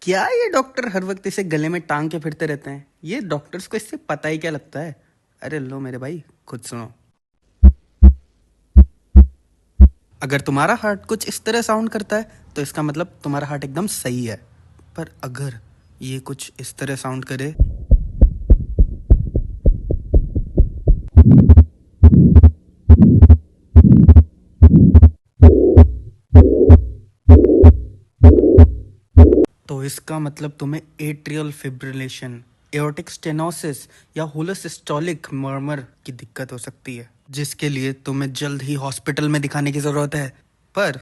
क्या ये डॉक्टर हर वक्त इसे गले में टांग के फिरते रहते हैं? ये डॉक्टर्स को इससे पता ही क्या लगता है? अरे लो मेरे भाई, खुद सुनो। अगर तुम्हारा हार्ट कुछ इस तरह साउंड करता है तो इसका मतलब तुम्हारा हार्ट एकदम सही है। पर अगर ये कुछ इस तरह साउंड करे तो इसका मतलब तुम्हें एट्रियल फिब्रिलेशन, एओर्टिक स्टेनोसिस या होलोसिस्टोलिक मर्मर की दिक्कत हो सकती है, जिसके लिए तुम्हें जल्द ही हॉस्पिटल में दिखाने की जरूरत है। पर